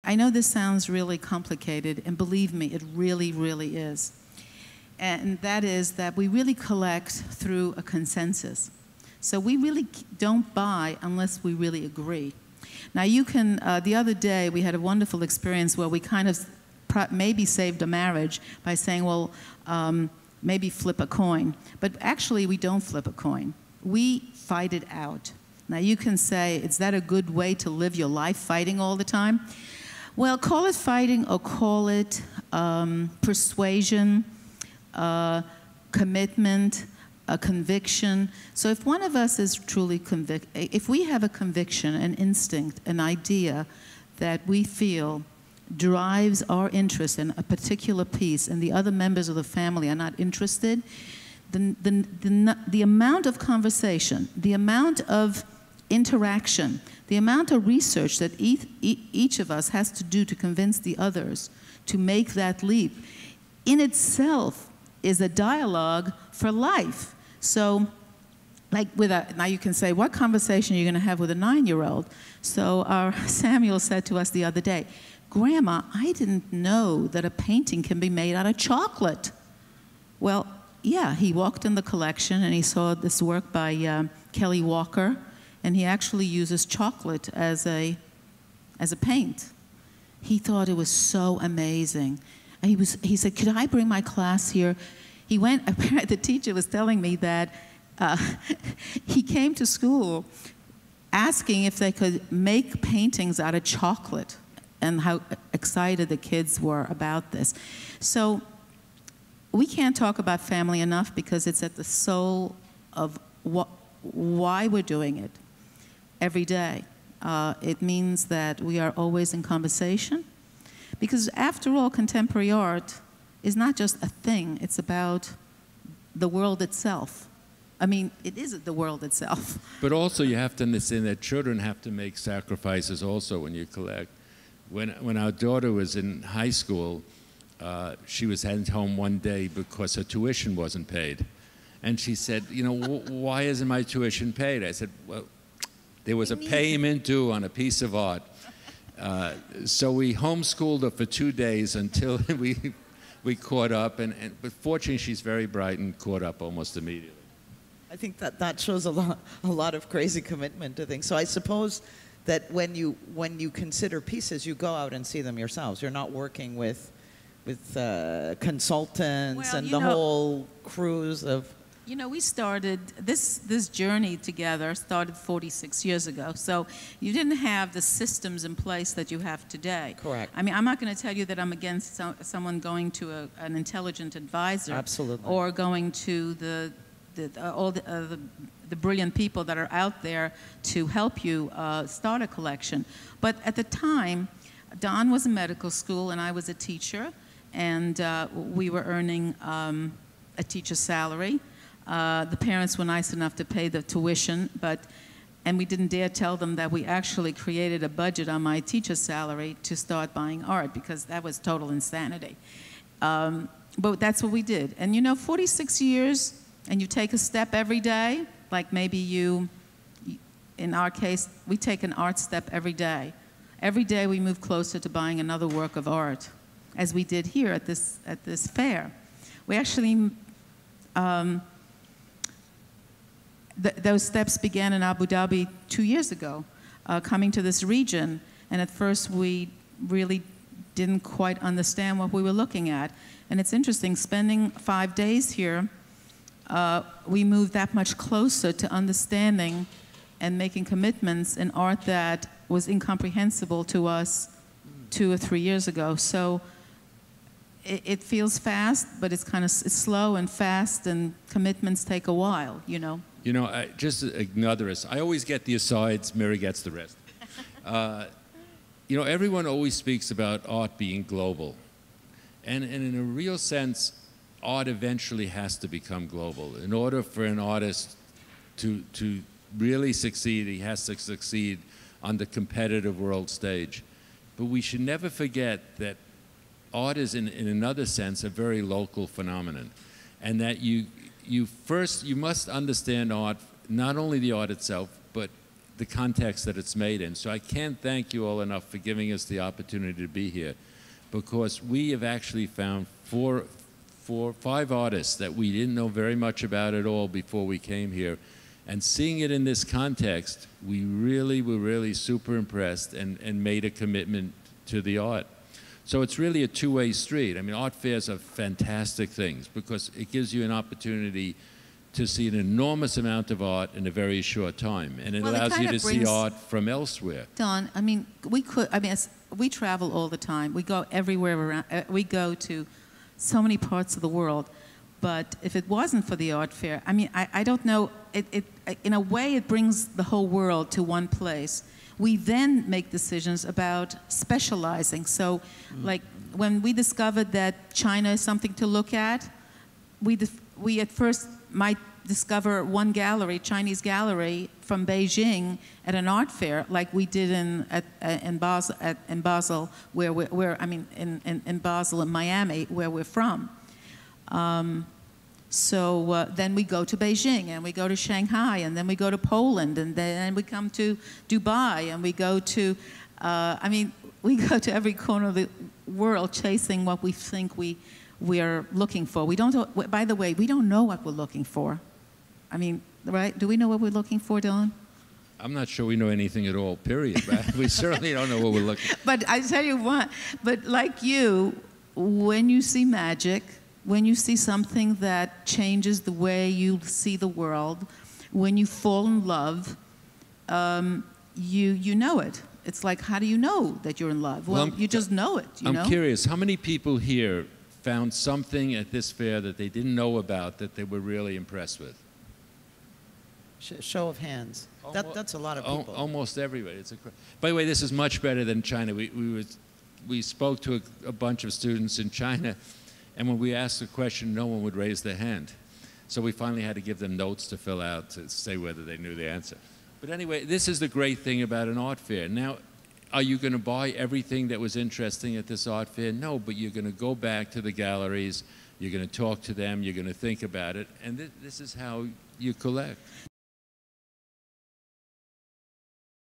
I know this sounds really complicated, and believe me, it really, really is. And that is that we really collect through a consensus. So we really don't buy unless we really agree. Now you can, the other day we had a wonderful experience where we kind of maybe saved a marriage by saying, well, maybe flip a coin. But actually we don't flip a coin. We fight it out. Now you can say, is that a good way to live your life, fighting all the time? Well, call it fighting or call it persuasion, commitment, a conviction. So if one of us is truly convicted, if we have a conviction, an instinct, an idea that we feel drives our interest in a particular piece and the other members of the family are not interested, the amount of conversation, the amount of interaction, the amount of research that each of us has to do to convince the others to make that leap in itself is a dialogue for life. So, like now you can say, what conversation are you going to have with a 9-year-old? So our Samuel said to us the other day, Grandma, I didn't know that a painting can be made out of chocolate. Well, yeah, he walked in the collection and he saw this work by Kelly Walker, and he actually uses chocolate as a paint. He thought it was so amazing. And he said, could I bring my class here? He went, apparently the teacher was telling me that he came to school asking if they could make paintings out of chocolate and how excited the kids were about this. So we can't talk about family enough because it's at the soul of why we're doing it every day. It means that we are always in conversation because after all, contemporary art is not just a thing, it's about the world itself. I mean, it is the world itself. But also you have to understand that children have to make sacrifices also when you collect. When our daughter was in high school, she was sent home one day because her tuition wasn't paid. And she said, you know, why isn't my tuition paid? I said, well, there was a payment due on a piece of art. So we homeschooled her for 2 days until we caught up. But fortunately, she's very bright and caught up almost immediately. I think that shows a lot of crazy commitment to things. So I suppose that when you consider pieces, you go out and see them yourselves. You're not working with consultants and the whole cruise of. You know, we started this journey together started 46 years ago. So you didn't have the systems in place that you have today. Correct. I mean, I'm not going to tell you that I'm against someone going to an intelligent advisor. Absolutely. Or going to all the brilliant people that are out there to help you start a collection. But at the time, Don was in medical school and I was a teacher, and we were earning a teacher's salary. The parents were nice enough to pay the tuition, and we didn't dare tell them that we actually created a budget on my teacher's salary to start buying art, because that was total insanity. But that's what we did. And you know, 46 years, and you take a step every day, like maybe in our case, we take an art step every day. Every day we move closer to buying another work of art, as we did here at this fair. We actually, those steps began in Abu Dhabi 2 years ago, coming to this region, and at first we really didn't quite understand what we were looking at. And it's interesting, spending 5 days here, we moved that much closer to understanding and making commitments in art that was incomprehensible to us 2 or 3 years ago. So it feels fast, but it's kind of slow and fast, and commitments take a while, you know. You know, just another, I always get the asides, Mary gets the rest. You know, everyone always speaks about art being global. And in a real sense, art eventually has to become global. In order for an artist to really succeed, he has to succeed on the competitive world stage. But we should never forget that art is, in another sense, a very local phenomenon. And that you must understand art, not only the art itself, but the context that it's made in. So I can't thank you all enough for giving us the opportunity to be here, because we have actually found five artists that we didn't know very much about at all before we came here. And seeing it in this context, we really were really super impressed and made a commitment to the art. So it's really a two-way street. I mean, art fairs are fantastic things because it gives you an opportunity to see an enormous amount of art in a very short time. And it allows you to see art from elsewhere. Don, I mean, we travel all the time. We go everywhere around. We go to so many parts of the world. But if it wasn't for the art fair, I mean, I don't know, in a way it brings the whole world to one place. We then make decisions about specializing. So, like, when we discovered that China is something to look at, we at first might discover one gallery, Chinese gallery from Beijing at an art fair, like we did in Basel, in Basel and Miami, where we're from. Then we go to Beijing, and we go to Shanghai, and then we go to Poland, and then we come to Dubai, and we go to, we go to every corner of the world chasing what we think we are looking for. We don't, by the way, we don't know what we're looking for. I mean, right? Do we know what we're looking for, Don? I'm not sure we know anything at all, period. But we certainly don't know what we're looking for. But I tell you what, but like you, when you see magic, when you see something that changes the way you see the world, when you fall in love, you know it. It's like, how do you know that you're in love? Well, you just know it, you know? I'm curious, how many people here found something at this fair that they didn't know about that they were really impressed with? Show of hands. That's a lot of people. Almost everybody. By the way, this is much better than China. We spoke to a bunch of students in China, and when we asked a question, no one would raise their hand. So we finally had to give them notes to fill out to say whether they knew the answer. But anyway, this is the great thing about an art fair. Now, are you going to buy everything that was interesting at this art fair? No, but you're going to go back to the galleries, you're going to talk to them, you're going to think about it, and this is how you collect.